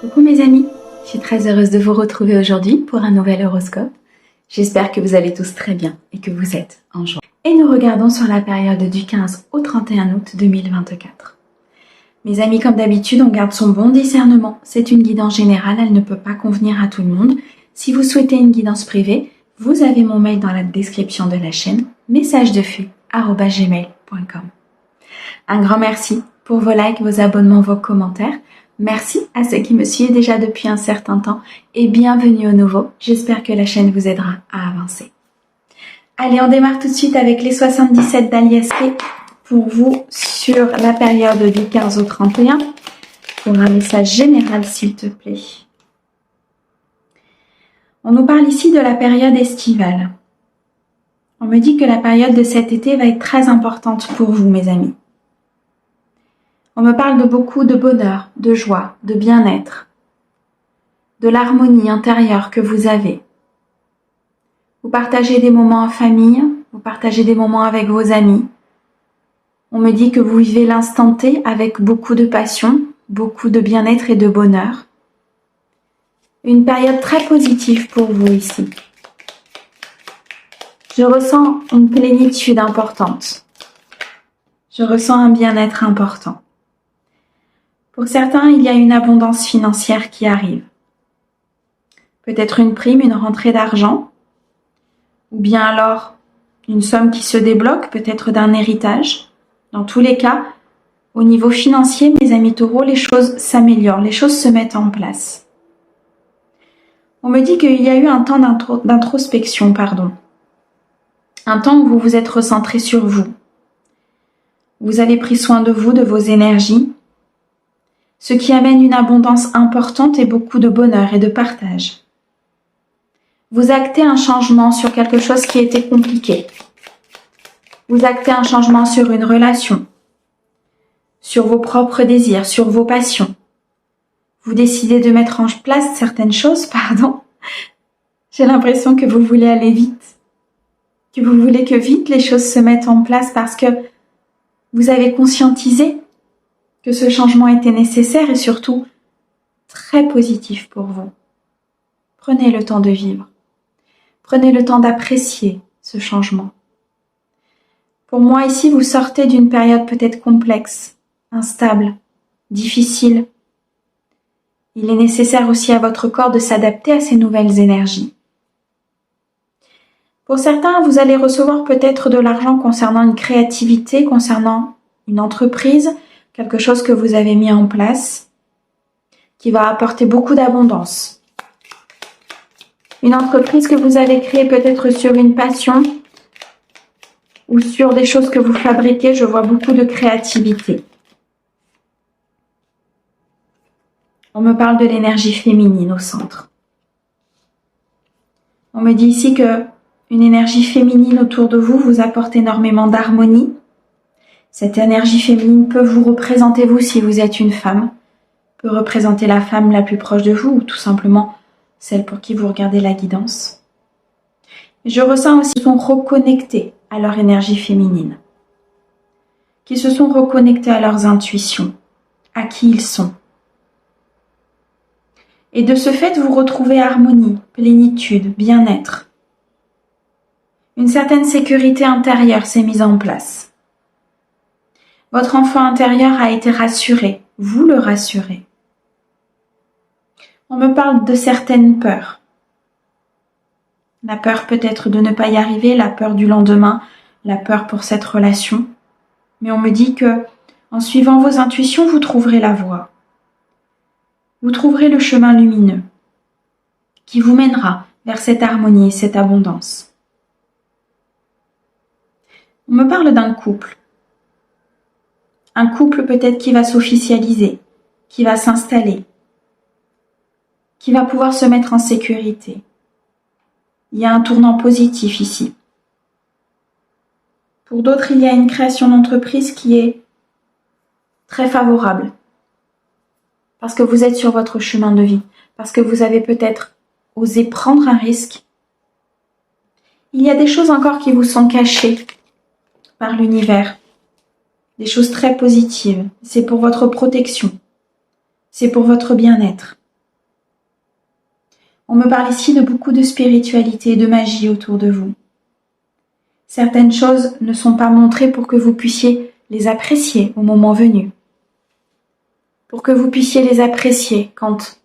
Coucou mes amis, je suis très heureuse de vous retrouver aujourd'hui pour un nouvel horoscope. J'espère que vous allez tous très bien et que vous êtes en joie. Et nous regardons sur la période du 15 au 31 août 2024. Mes amis, comme d'habitude, on garde son bon discernement. C'est une guidance générale, elle ne peut pas convenir à tout le monde. Si vous souhaitez une guidance privée, vous avez mon mail dans la description de la chaîne, messagedefu@gmail.com. Un grand merci pour vos likes, vos abonnements, vos commentaires. Merci à ceux qui me suivent déjà depuis un certain temps et bienvenue aux nouveaux. J'espère que la chaîne vous aidera à avancer. Allez, on démarre tout de suite avec les 77 d'Alias K pour vous sur la période du 15 au 31. Pour un message général, s'il te plaît. On nous parle ici de la période estivale. On me dit que la période de cet été va être très importante pour vous, mes amis. On me parle de beaucoup de bonheur, de joie, de bien-être, de l'harmonie intérieure que vous avez. Vous partagez des moments en famille, vous partagez des moments avec vos amis. On me dit que vous vivez l'instant T avec beaucoup de passion, beaucoup de bien-être et de bonheur. Une période très positive pour vous ici. Je ressens une plénitude importante. Je ressens un bien-être important. Pour certains, il y a une abondance financière qui arrive. Peut-être une prime, une rentrée d'argent, ou bien alors une somme qui se débloque, peut-être d'un héritage. Dans tous les cas, au niveau financier, mes amis taureaux, les choses s'améliorent, les choses se mettent en place. On me dit qu'il y a eu un temps d'introspection, un temps où vous vous êtes recentré sur vous. Vous avez pris soin de vous, de vos énergies, ce qui amène une abondance importante et beaucoup de bonheur et de partage. Vous actez un changement sur quelque chose qui était compliqué. Vous actez un changement sur une relation, sur vos propres désirs, sur vos passions. Vous décidez de mettre en place certaines choses, J'ai l'impression que vous voulez aller vite, que vous voulez que vite les choses se mettent en place parce que vous avez conscientisé que ce changement était nécessaire et surtout très positif pour vous. Prenez le temps de vivre. Prenez le temps d'apprécier ce changement. Pour moi, ici, vous sortez d'une période peut-être complexe, instable, difficile. Il est nécessaire aussi à votre corps de s'adapter à ces nouvelles énergies. Pour certains, vous allez recevoir peut-être de l'argent concernant une créativité, concernant une entreprise, quelque chose que vous avez mis en place, qui va apporter beaucoup d'abondance. Une entreprise que vous avez créée peut-être sur une passion ou sur des choses que vous fabriquez, je vois beaucoup de créativité. On me parle de l'énergie féminine au centre. On me dit ici que une énergie féminine autour de vous vous apporte énormément d'harmonie. Cette énergie féminine peut vous représenter vous si vous êtes une femme, peut représenter la femme la plus proche de vous ou tout simplement celle pour qui vous regardez la guidance. Je ressens aussi qu'ils sont reconnectés à leur énergie féminine, qu'ils se sont reconnectés à leurs intuitions, à qui ils sont. Et de ce fait, vous retrouvez harmonie, plénitude, bien-être. Une certaine sécurité intérieure s'est mise en place. Votre enfant intérieur a été rassuré, vous le rassurez. On me parle de certaines peurs. La peur peut-être de ne pas y arriver, la peur du lendemain, la peur pour cette relation. Mais on me dit que, en suivant vos intuitions, vous trouverez la voie. Vous trouverez le chemin lumineux qui vous mènera vers cette harmonie et cette abondance. On me parle d'un couple. Un couple peut-être qui va s'officialiser, qui va s'installer, qui va pouvoir se mettre en sécurité. Il y a un tournant positif ici. Pour d'autres, il y a une création d'entreprise qui est très favorable. Parce que vous êtes sur votre chemin de vie, parce que vous avez peut-être osé prendre un risque. Il y a des choses encore qui vous sont cachées par l'univers. Des choses très positives. C'est pour votre protection. C'est pour votre bien-être. On me parle ici de beaucoup de spiritualité et de magie autour de vous. Certaines choses ne sont pas montrées pour que vous puissiez les apprécier au moment venu. Pour que vous puissiez les apprécier quand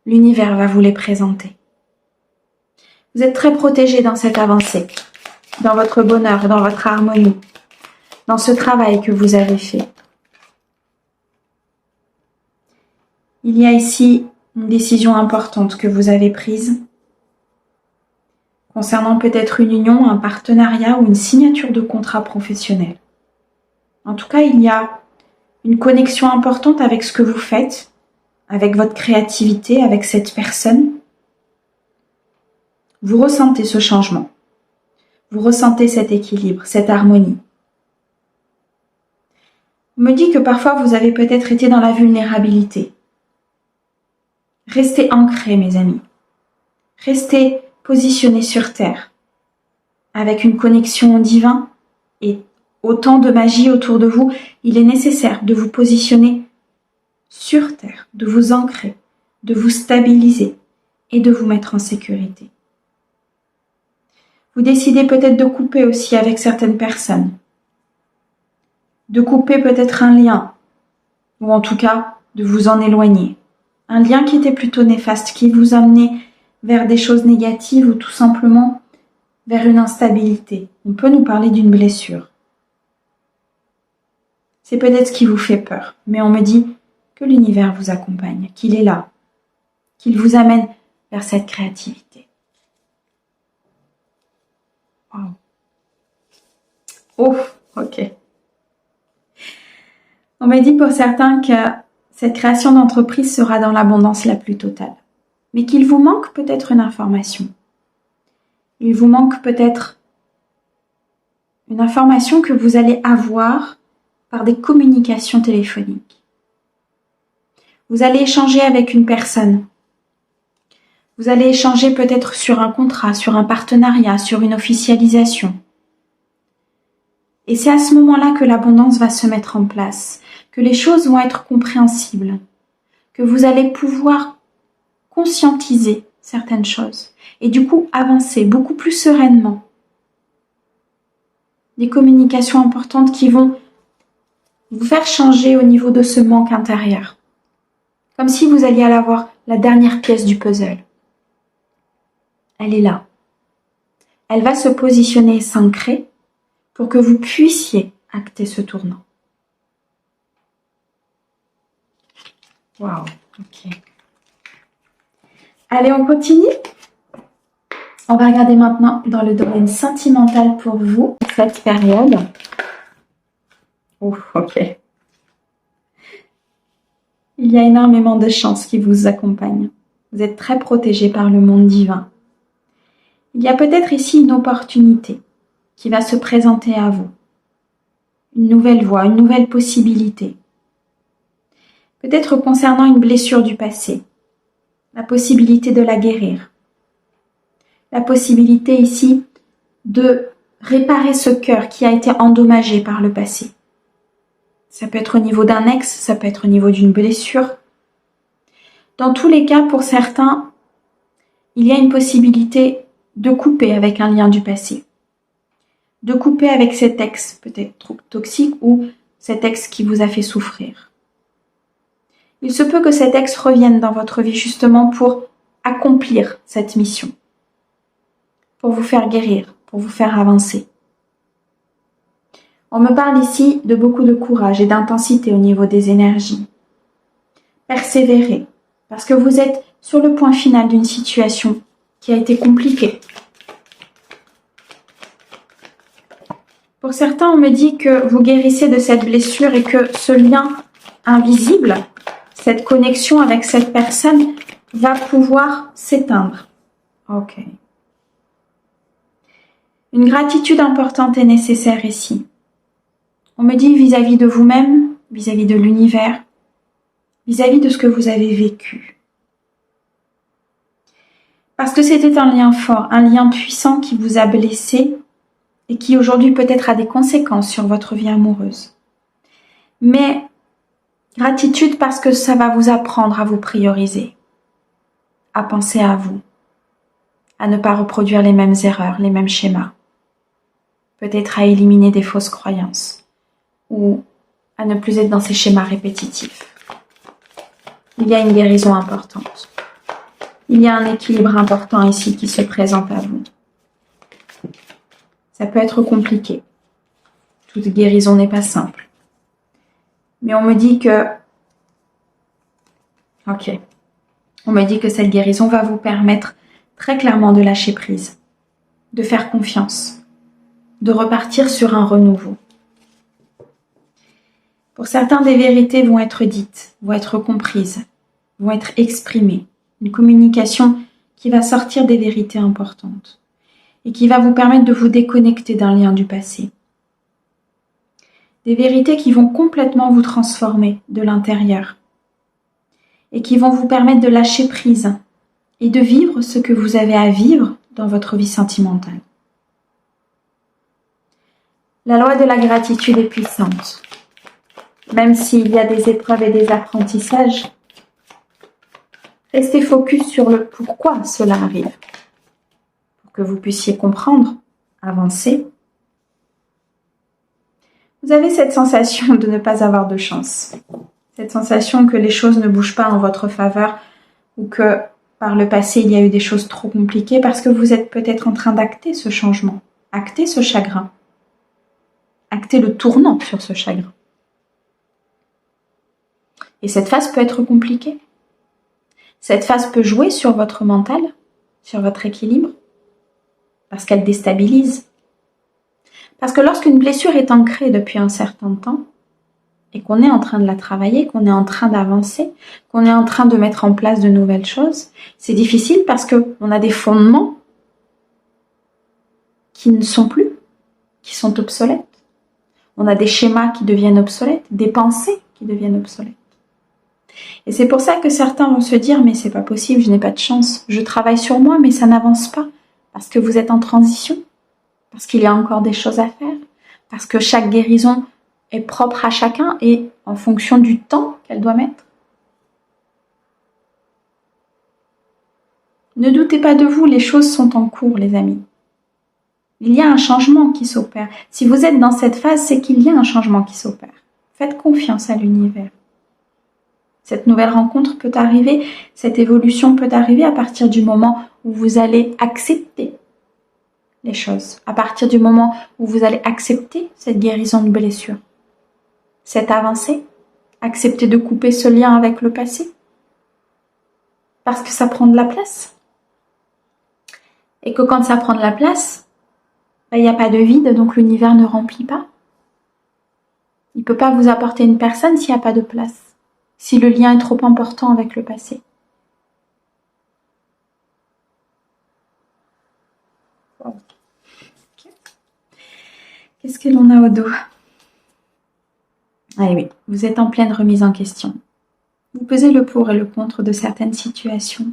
l'univers va vous les présenter. Vous êtes très protégé dans cette avancée, dans votre bonheur, dans votre harmonie, dans ce travail que vous avez fait. Il y a ici une décision importante que vous avez prise concernant peut-être une union, un partenariat ou une signature de contrat professionnel. En tout cas, il y a une connexion importante avec ce que vous faites, avec votre créativité, avec cette personne. Vous ressentez ce changement. Vous ressentez cet équilibre, cette harmonie. On me dit que parfois vous avez peut-être été dans la vulnérabilité. Restez ancrés, mes amis. Restez positionnés sur terre, avec une connexion au divin et autant de magie autour de vous. Il est nécessaire de vous positionner sur terre, de vous ancrer, de vous stabiliser et de vous mettre en sécurité. Vous décidez peut-être de couper aussi avec certaines personnes, de couper peut-être un lien, ou en tout cas de vous en éloigner. Un lien qui était plutôt néfaste, qui vous amenait vers des choses négatives ou tout simplement vers une instabilité. On peut nous parler d'une blessure. C'est peut-être ce qui vous fait peur, mais on me dit que l'univers vous accompagne, qu'il est là, qu'il vous amène vers cette créativité. Wow. Oh, ok. On m'a dit pour certains que cette création d'entreprise sera dans l'abondance la plus totale, mais qu'il vous manque peut-être une information. Il vous manque peut-être une information que vous allez avoir par des communications téléphoniques. Vous allez échanger avec une personne. Vous allez échanger peut-être sur un contrat, sur un partenariat, sur une officialisation. Et c'est à ce moment-là que l'abondance va se mettre en place, que les choses vont être compréhensibles, que vous allez pouvoir conscientiser certaines choses et du coup avancer beaucoup plus sereinement. Des communications importantes qui vont vous faire changer au niveau de ce manque intérieur. Comme si vous alliez avoir la dernière pièce du puzzle. Elle est là. Elle va se positionner et s'ancrer pour que vous puissiez acter ce tournant. Waouh, ok. Allez, on continue. On va regarder maintenant dans le domaine sentimental pour vous, cette période. Ouf, ok. Il y a énormément de chances qui vous accompagnent. Vous êtes très protégés par le monde divin. Il y a peut-être ici une opportunité qui va se présenter à vous. Une nouvelle voie, une nouvelle possibilité. Peut-être concernant une blessure du passé. La possibilité de la guérir. La possibilité ici de réparer ce cœur qui a été endommagé par le passé. Ça peut être au niveau d'un ex, ça peut être au niveau d'une blessure. Dans tous les cas, pour certains, il y a une possibilité de couper avec un lien du passé. De couper avec cet ex peut-être trop toxique ou cet ex qui vous a fait souffrir. Il se peut que cet ex revienne dans votre vie justement pour accomplir cette mission. Pour vous faire guérir, pour vous faire avancer. On me parle ici de beaucoup de courage et d'intensité au niveau des énergies. Persévérez, parce que vous êtes sur le point final d'une situation qui a été compliquée. Pour certains, on me dit que vous guérissez de cette blessure et que ce lien invisible, cette connexion avec cette personne, va pouvoir s'éteindre. Ok. Une gratitude importante est nécessaire ici. On me dit vis-à-vis de vous-même, vis-à-vis de l'univers, vis-à-vis de ce que vous avez vécu. Parce que c'était un lien fort, un lien puissant qui vous a blessé et qui aujourd'hui peut-être a des conséquences sur votre vie amoureuse. Mais gratitude parce que ça va vous apprendre à vous prioriser, à penser à vous, à ne pas reproduire les mêmes erreurs, les mêmes schémas. Peut-être à éliminer des fausses croyances ou à ne plus être dans ces schémas répétitifs. Il y a une guérison importante. Il y a un équilibre important ici qui se présente à vous. Ça peut être compliqué. Toute guérison n'est pas simple. Mais on me dit que... On me dit que cette guérison va vous permettre très clairement de lâcher prise, de faire confiance, de repartir sur un renouveau. Pour certains, des vérités vont être dites, vont être comprises, vont être exprimées. Une communication qui va sortir des vérités importantes et qui va vous permettre de vous déconnecter d'un lien du passé. Des vérités qui vont complètement vous transformer de l'intérieur et qui vont vous permettre de lâcher prise et de vivre ce que vous avez à vivre dans votre vie sentimentale. La loi de la gratitude est puissante. Même s'il y a des épreuves et des apprentissages, restez focus sur le pourquoi cela arrive, pour que vous puissiez comprendre, avancer. Vous avez cette sensation de ne pas avoir de chance, cette sensation que les choses ne bougent pas en votre faveur ou que par le passé il y a eu des choses trop compliquées parce que vous êtes peut-être en train d'acter ce changement, acter ce chagrin, acter le tournant sur ce chagrin. Et cette phase peut être compliquée. Cette phase peut jouer sur votre mental, sur votre équilibre, parce qu'elle déstabilise. Parce que lorsqu'une blessure est ancrée depuis un certain temps, et qu'on est en train de la travailler, qu'on est en train d'avancer, qu'on est en train de mettre en place de nouvelles choses, c'est difficile parce qu'on a des fondements qui ne sont plus, qui sont obsolètes. On a des schémas qui deviennent obsolètes, des pensées qui deviennent obsolètes. Et c'est pour ça que certains vont se dire « mais c'est pas possible, je n'ai pas de chance, je travaille sur moi mais ça n'avance pas » parce que vous êtes en transition, parce qu'il y a encore des choses à faire, parce que chaque guérison est propre à chacun et en fonction du temps qu'elle doit mettre. Ne doutez pas de vous, les choses sont en cours les amis. Il y a un changement qui s'opère. Si vous êtes dans cette phase, c'est qu'il y a un changement qui s'opère. Faites confiance à l'univers. Cette nouvelle rencontre peut arriver, cette évolution peut arriver à partir du moment où vous allez accepter les choses, à partir du moment où vous allez accepter cette guérison de blessure, cette avancée, accepter de couper ce lien avec le passé, parce que ça prend de la place. Et que quand ça prend de la place, il n'y a pas de vide, donc l'univers ne remplit pas. Il ne peut pas vous apporter une personne s'il n'y a pas de place. Si le lien est trop important avec le passé. Wow. Okay. Qu'est-ce que l'on a au dos? Ah oui, vous êtes en pleine remise en question. Vous pesez le pour et le contre de certaines situations.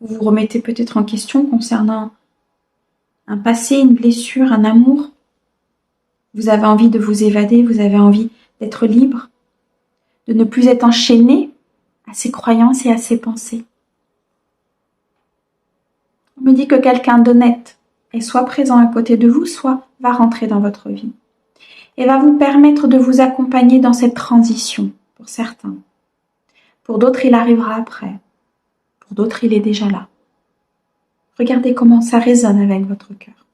Vous vous remettez peut-être en question concernant un passé, une blessure, un amour. Vous avez envie de vous évader, vous avez envie d'être libre, de ne plus être enchaîné à ses croyances et à ses pensées. On me dit que quelqu'un d'honnête est soit présent à côté de vous, soit va rentrer dans votre vie et va vous permettre de vous accompagner dans cette transition, pour certains. Pour d'autres, il arrivera après. Pour d'autres, il est déjà là. Regardez comment ça résonne avec votre cœur.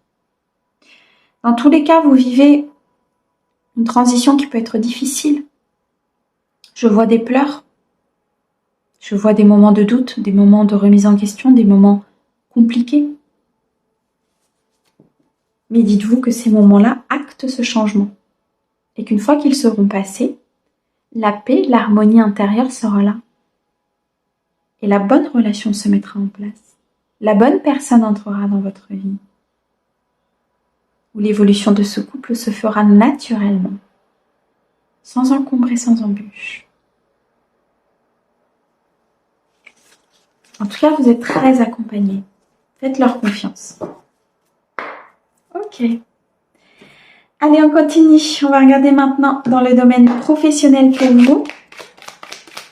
Dans tous les cas, vous vivez une transition qui peut être difficile. Je vois des pleurs, je vois des moments de doute, des moments de remise en question, des moments compliqués. Mais dites-vous que ces moments-là actent ce changement et qu'une fois qu'ils seront passés, la paix, l'harmonie intérieure sera là. Et la bonne relation se mettra en place. La bonne personne entrera dans votre vie. Où l'évolution de ce couple se fera naturellement, sans encombre et sans embûche. En tout cas, vous êtes très accompagnés. Faites-leur confiance. Ok. Allez, on continue. On va regarder maintenant dans le domaine professionnel pour vous.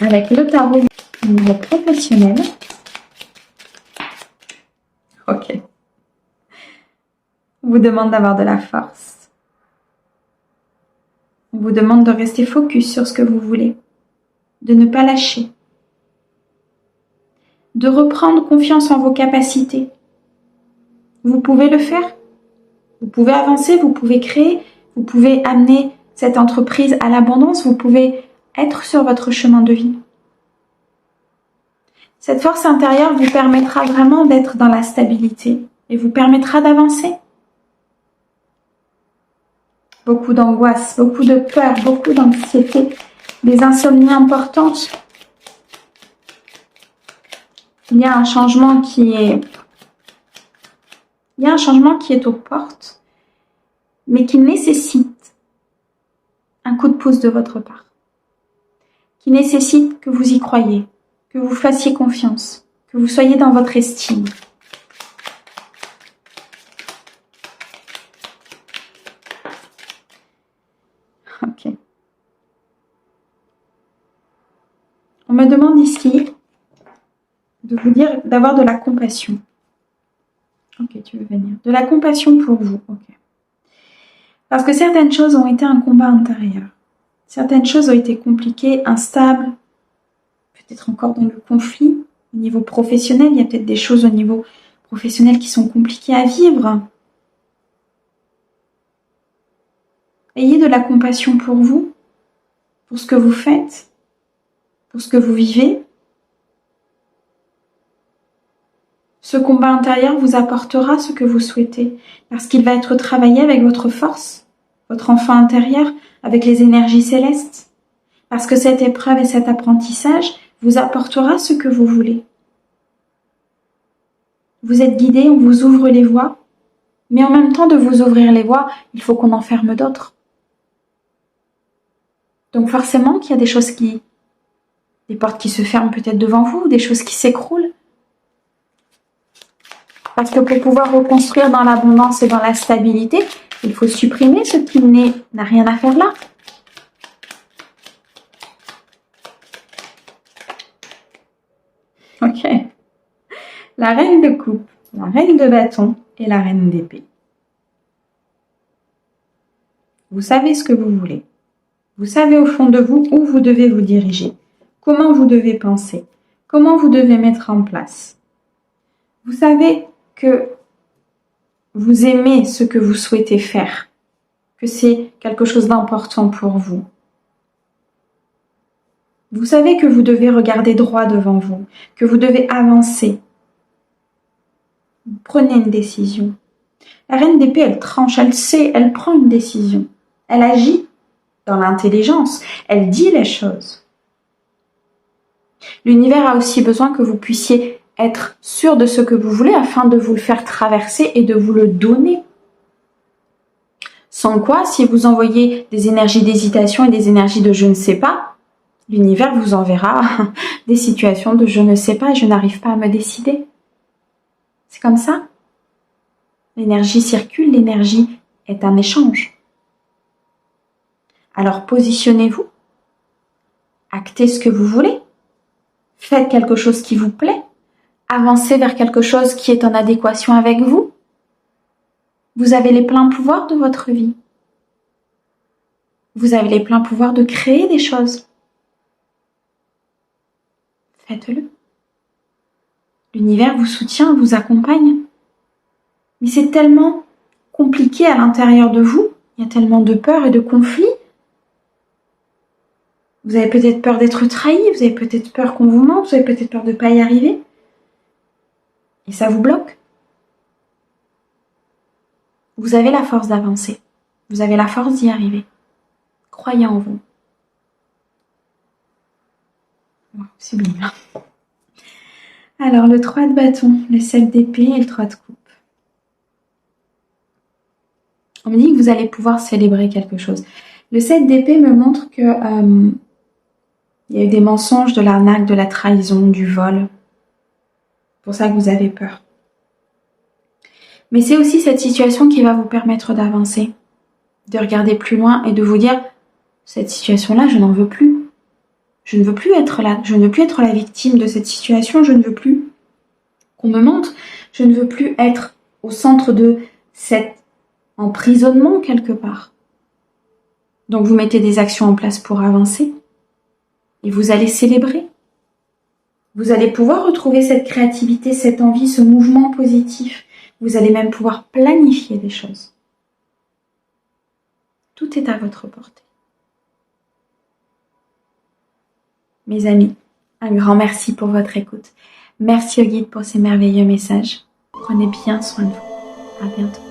Avec le tarot au niveau professionnel. Ok. On vous demande d'avoir de la force. On vous demande de rester focus sur ce que vous voulez, de ne pas lâcher, de reprendre confiance en vos capacités. Vous pouvez le faire. Vous pouvez avancer, vous pouvez créer, vous pouvez amener cette entreprise à l'abondance, vous pouvez être sur votre chemin de vie. Cette force intérieure vous permettra vraiment d'être dans la stabilité et vous permettra d'avancer. Beaucoup d'angoisse, beaucoup de peur, beaucoup d'anxiété, des insomnies importantes. Il y a un changement qui est aux portes, mais qui nécessite un coup de pouce de votre part, qui nécessite que vous y croyiez, que vous fassiez confiance, que vous soyez dans votre estime. Ok. On me demande ici de vous dire d'avoir de la compassion. Ok, tu veux venir. De la compassion pour vous. Ok. Parce que certaines choses ont été un combat intérieur. Certaines choses ont été compliquées, instables, peut-être encore dans le conflit. Au niveau professionnel, il y a peut-être des choses au niveau professionnel qui sont compliquées à vivre. Ayez de la compassion pour vous, pour ce que vous faites, pour ce que vous vivez. Ce combat intérieur vous apportera ce que vous souhaitez, parce qu'il va être travaillé avec votre force, votre enfant intérieur, avec les énergies célestes. Parce que cette épreuve et cet apprentissage vous apportera ce que vous voulez. Vous êtes guidé, on vous ouvre les voies, mais en même temps de vous ouvrir les voies, il faut qu'on en ferme d'autres. Donc forcément qu'il y a des portes qui se ferment peut-être devant vous, des choses qui s'écroulent. Parce que pour pouvoir reconstruire dans l'abondance et dans la stabilité, il faut supprimer ce qui n'a rien à faire là. Ok. La reine de coupe, la reine de bâton et la reine d'épée. Vous savez ce que vous voulez. Vous savez au fond de vous où vous devez vous diriger, comment vous devez penser, comment vous devez mettre en place. Vous savez que vous aimez ce que vous souhaitez faire, que c'est quelque chose d'important pour vous. Vous savez que vous devez regarder droit devant vous, que vous devez avancer. Prenez une décision. La reine d'épée, elle tranche, elle sait, elle prend une décision. Elle agit dans l'intelligence, elle dit les choses. L'univers a aussi besoin que vous puissiez être sûr de ce que vous voulez afin de vous le faire traverser et de vous le donner. Sans quoi, si vous envoyez des énergies d'hésitation et des énergies de je ne sais pas, l'univers vous enverra des situations de je ne sais pas, je n'arrive pas à me décider. C'est comme ça. L'énergie circule, l'énergie est un échange. Alors positionnez-vous, actez ce que vous voulez, faites quelque chose qui vous plaît, avancez vers quelque chose qui est en adéquation avec vous. Vous avez les pleins pouvoirs de votre vie. Vous avez les pleins pouvoirs de créer des choses. Faites-le. L'univers vous soutient, vous accompagne. Mais c'est tellement compliqué à l'intérieur de vous, il y a tellement de peur et de conflits. Vous avez peut-être peur d'être trahi, vous avez peut-être peur qu'on vous mente, vous avez peut-être peur de ne pas y arriver. Et ça vous bloque. Vous avez la force d'avancer. Vous avez la force d'y arriver. Croyez en vous. Wow, c'est bien. Alors, le 3 de bâton, le 7 d'épée et le 3 de coupe. On me dit que vous allez pouvoir célébrer quelque chose. Le 7 d'épée me montre que il y a eu des mensonges, de l'arnaque, de la trahison, du vol. C'est pour ça que vous avez peur. Mais c'est aussi cette situation qui va vous permettre d'avancer, de regarder plus loin et de vous dire cette situation-là, je n'en veux plus. Je ne veux plus être là. Je ne veux plus être la victime de cette situation. Je ne veux plus qu'on me montre. Je ne veux plus être au centre de cet emprisonnement quelque part. Donc vous mettez des actions en place pour avancer et vous allez célébrer. Vous allez pouvoir retrouver cette créativité, cette envie, ce mouvement positif. Vous allez même pouvoir planifier des choses. Tout est à votre portée. Mes amis, un grand merci pour votre écoute. Merci au guide pour ces merveilleux messages. Prenez bien soin de vous. À bientôt.